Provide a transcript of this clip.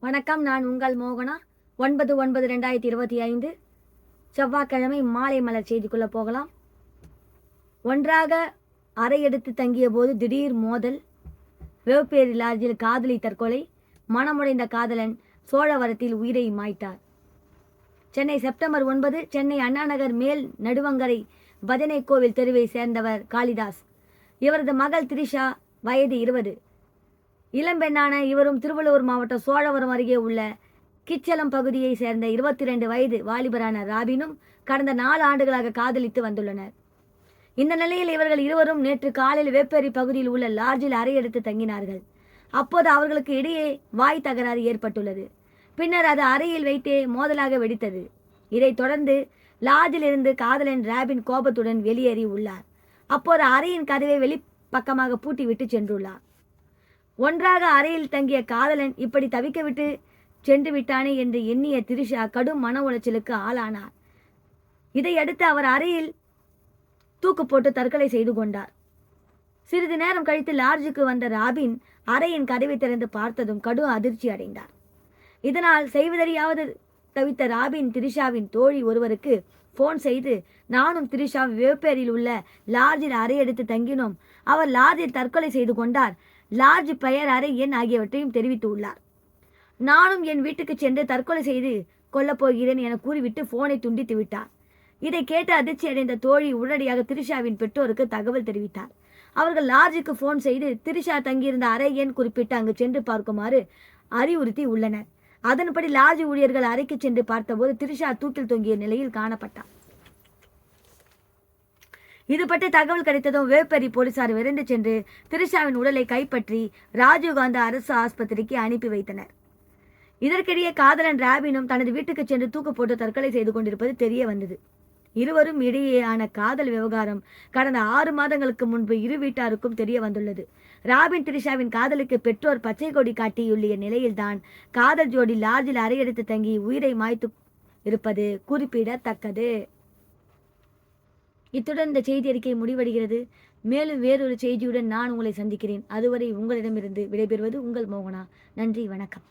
வணக்கம். நான் உங்கள் மோகனா. 9/9/2025 செவ்வாய்க்கிழமை மாலை மலர் செய்திக்குள்ளே போகலாம். ஒன்றாக அறை எடுத்து தங்கிய போது திடீர் மோதல். வேப்பேரி லாட்ஜில் காதலி தற்கொலை. மனமுடைந்த காதலன் சோழவரத்தில் உயிரை மாய்த்தார். சென்னை செப்டம்பர் 9 சென்னை அண்ணாநகர் மேல் நடுவங்கரை பஜனை கோவில் தெருவை சேர்ந்தவர் காளிதாஸ். இவரது மகள் திரிஷா வயது 20. இளம்பெண்ணான இவரும் திருவள்ளூர் மாவட்டம் சோழவரம் அருகே உள்ள கிச்சலம் பகுதியை சேர்ந்த 22 வயது வாலிபரான ராபினும் கடந்த 4 ஆண்டுகளாக காதலித்து வந்துள்ளனர். இந்த நிலையில் இவர்கள் இருவரும் நேற்று காலையில் வேப்பேரி பகுதியில் உள்ள லாட்ஜில் அறை எடுத்து தங்கினார்கள். அப்போது அவர்களுக்கு இடையே வாய் தகராறு ஏற்பட்டுள்ளது. பின்னர் அது அறையில் வைத்தே மோதலாக வெடித்தது. இதைத் தொடர்ந்து லாட்ஜில் இருந்து காதலன் ராபின் கோபத்துடன் வெளியேறி உள்ளார். அப்போது அறையின் கதவை வெளிப்பக்கமாக பூட்டிவிட்டு சென்றுள்ளார். ஒன்றாக அறையில் தங்கிய காதலன் இப்படி தவிக்க விட்டு சென்று விட்டானே என்று எண்ணிய திரிஷா கடும் மன உளைச்சலுக்கு ஆளானார். இதையடுத்து அவர் அறையில் தூக்கு போட்டு தற்கொலை செய்து கொண்டார். சிறிது நேரம் கழித்து லாட்ஜுக்கு வந்த ராபின் அறையின் கதவை திறந்து பார்த்ததும் கடும் அதிர்ச்சி அடைந்தார். இதனால் செய்வதறியாவது தவித்த ராபின் திரிஷாவின் தோழி ஒருவருக்கு போன் செய்து, நானும் திரிஷா வேப்பேரியில் உள்ள லாட்ஜில் அறை எடுத்து தங்கினோம். அவர் லாட்ஜில் தற்கொலை செய்து கொண்டார். லாட்ஜ் பெயர், அறை எண் ஆகியவற்றையும் தெரிவித்து உள்ளார். நானும் என் வீட்டுக்கு சென்று தற்கொலை செய்து கொள்ளப் போகிறேன் என கூறிவிட்டு போனை துண்டித்து விட்டார். இதை கேட்டு அதிர்ச்சி அடைந்த தோழி உடனடியாக திரிஷாவின் பெற்றோருக்கு தகவல் தெரிவித்தார். அவர்கள் லாட்ஜுக்கு போன் செய்து திரிஷா தங்கியிருந்த அறை எண் குறிப்பிட்டு அங்கு சென்று பார்க்குமாறு அறிவுறுத்தி உள்ளனர். அதன்படி லாட்ஜ் ஊழியர்கள் அறைக்கு சென்று பார்த்தபோது திரிஷா தூக்கில் தொங்கிய நிலையில் காணப்பட்டார். இது பற்றி தகவல் கிடைத்ததும் வேப்பேரி போலீசார் விரைந்து சென்று திரிஷாவின் உடலை கைப்பற்றி ராஜீவ்காந்தி அரசு ஆஸ்பத்திரிக்கு அனுப்பி வைத்தனர். இதற்கிடையே காதலன் ராபினும் தனது வீட்டுக்கு சென்று தூக்கு போட்டு தற்கொலை செய்து கொண்டிருப்பது தெரிய வந்தது. இருவரும் இடையேயான காதல் விவகாரம் கடந்த 6 மாதங்களுக்கு முன்பு இரு வீட்டாருக்கும் தெரிய வந்துள்ளது. ராபின் திரிஷாவின் காதலுக்கு பெற்றோர் பச்சை கொடி காட்டியுள்ள நிலையில்தான் காதல் ஜோடி லாட்ஜில் அறையெடுத்து தங்கி உயிரை மாய்த்து இருப்பது குறிப்பிடத்தக்கது. இத்துடன் இந்த செய்தி அறிக்கை முடிவடைகிறது. மேலும் வேறொரு செய்தியுடன் நான் உங்களை சந்திக்கிறேன். அதுவரை உங்களிடமிருந்து விடைபெறுவது உங்கள் மோகனா. நன்றி, வணக்கம்.